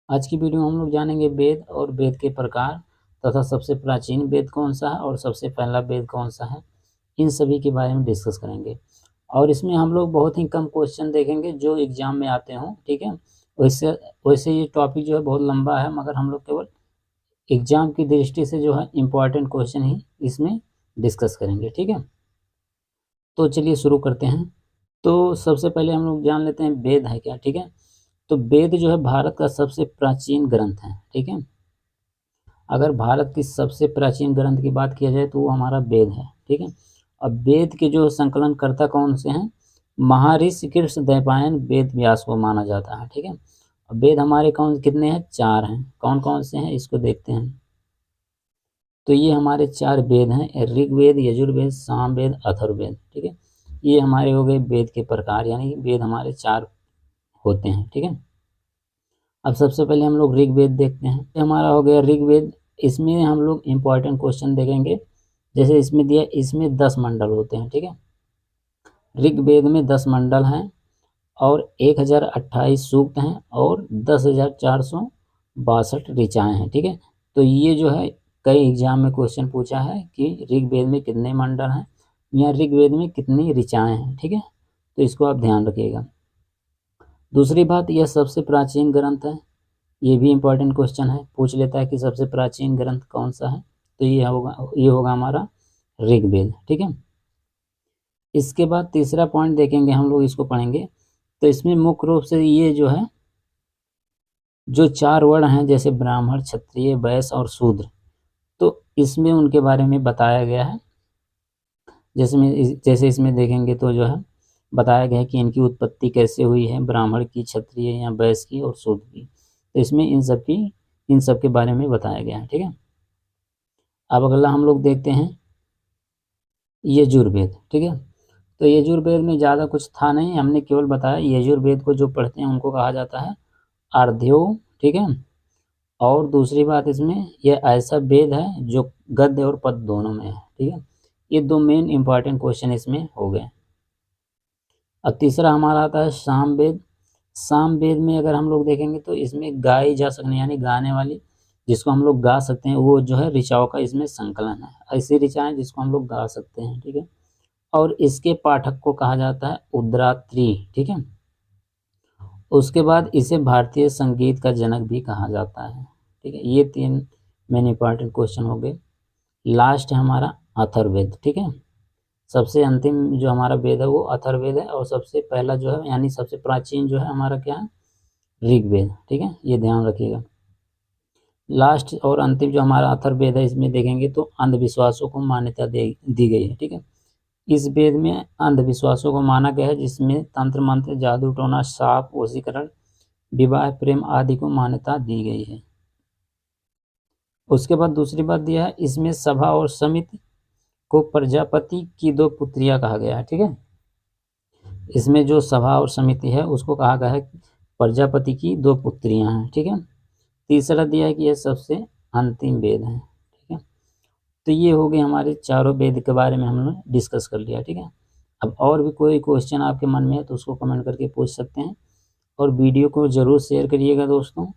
आज की वीडियो में हम लोग जानेंगे वेद और वेद के प्रकार तथा सबसे प्राचीन वेद कौन सा है और सबसे पहला वेद कौन सा है, इन सभी के बारे में डिस्कस करेंगे। और इसमें हम लोग बहुत ही कम क्वेश्चन देखेंगे जो एग्जाम में आते हों, ठीक है। वैसे वैसे ये टॉपिक जो है बहुत लंबा है, मगर हम लोग केवल एग्जाम की दृष्टि से जो है इम्पॉर्टेंट क्वेश्चन ही इसमें डिस्कस करेंगे, ठीक है। तो चलिए शुरू करते हैं। तो सबसे पहले हम लोग जान लेते हैं वेद है क्या, ठीक है। तो वेद जो है भारत का सबसे प्राचीन ग्रंथ है, ठीक है। अगर भारत की सबसे प्राचीन ग्रंथ की बात किया जाए तो वो हमारा वेद है, ठीक है। अब वेद के जो संकलनकर्ता कौन से हैं, महर्षि कृष्ण द्वैपायन वेद व्यास को माना जाता है, ठीक है। अब वेद हमारे कौन कितने हैं, 4 हैं। कौन कौन से हैं इसको देखते हैं। तो ये हमारे 4 वेद हैं, ऋग्वेद, यजुर्वेद, सामवेद, अथर्ववेद, ठीक है। ये हमारे हो गए वेद के प्रकार, यानी वेद हमारे 4 होते हैं, ठीक है। अब सबसे पहले हम लोग ऋग्वेद देखते हैं। ये हमारा हो गया ऋग्वेद। इसमें हम लोग इम्पोर्टेंट क्वेश्चन देखेंगे। जैसे इसमें दिया, इसमें 10 मंडल होते हैं, ठीक है। ऋग्वेद में 10 मंडल हैं और 1028 सूक्त हैं और 10,462 ऋचाएँ हैं, ठीक है। तो ये जो है कई एग्जाम में क्वेश्चन पूछा है कि ऋग्वेद में कितने मंडल हैं या ऋग्वेद में कितनी ऋचाएँ हैं, ठीक है। तो इसको आप ध्यान रखिएगा। दूसरी बात, यह सबसे प्राचीन ग्रंथ है। ये भी इम्पोर्टेंट क्वेश्चन है, पूछ लेता है कि सबसे प्राचीन ग्रंथ कौन सा है। तो ये होगा हमारा ऋग्वेद, ठीक है। इसके बाद तीसरा पॉइंट देखेंगे हम लोग, इसको पढ़ेंगे। तो इसमें मुख्य रूप से ये जो है, जो 4 वर्ण हैं जैसे ब्राह्मण, क्षत्रिय, वैश्य और शूद्र, तो इसमें उनके बारे में बताया गया है। जैसे इसमें देखेंगे तो जो है बताया गया है कि इनकी उत्पत्ति कैसे हुई है, ब्राह्मण की, क्षत्रिय या वैश्य की और शूद्र की। तो इसमें इन सब के बारे में बताया गया है, ठीक है। अब अगला हम लोग देखते हैं यजुर्वेद, ठीक है। तो यजुर्वेद में ज़्यादा कुछ था नहीं, हमने केवल बताया यजुर्वेद को जो पढ़ते हैं उनको कहा जाता है आर्ध्यो, ठीक है। और दूसरी बात, इसमें यह ऐसा वेद है जो गद्य और पद्य दोनों में है, ठीक है। ये 2 मेन इंपॉर्टेंट क्वेश्चन इसमें हो गए। अब तीसरा हमारा आता है सामवेद। सामवेद में अगर हम लोग देखेंगे तो इसमें गाई जा सकने, यानी गाने वाली, जिसको हम लोग गा सकते हैं, वो जो है ऋचाओं का इसमें संकलन है। ऐसी ऋचाएँ जिसको हम लोग गा सकते हैं, ठीक है। और इसके पाठक को कहा जाता है उद्रात्री, ठीक है। उसके बाद इसे भारतीय संगीत का जनक भी कहा जाता है, ठीक है। ये 3 मेन इंपॉर्टेंट क्वेश्चन हो गए। लास्ट है हमारा अथर्ववेद, ठीक है। सबसे अंतिम जो हमारा वेद है वो अथर्ववेद है, और सबसे पहला जो है यानी सबसे प्राचीन जो है हमारा क्या है, ऋग्वेद, ठीक है। ये ध्यान रखिएगा। लास्ट और अंतिम जो हमारा अथर्ववेद है, इसमें देखेंगे तो अंधविश्वासों को मान्यता दी गई है, ठीक है। इस वेद में अंधविश्वासों को माना गया है, जिसमें तंत्र मंत्र, जादू टोना, शाप, वशीकरण, विवाह, प्रेम आदि को मान्यता दी गई है। उसके बाद दूसरी बात दिया है, इसमें सभा और समिति को प्रजापति की 2 पुत्रियां कहा गया है, ठीक है। इसमें जो सभा और समिति है उसको कहा गया है प्रजापति की 2 पुत्रियां हैं, ठीक है। तीसरा दिया है कि यह सबसे अंतिम वेद है, ठीक है। तो ये हो गए हमारे चारों वेद के बारे में हमने डिस्कस कर लिया, ठीक है। अब और भी कोई क्वेश्चन आपके मन में है तो उसको कमेंट करके पूछ सकते हैं, और वीडियो को ज़रूर शेयर करिएगा दोस्तों।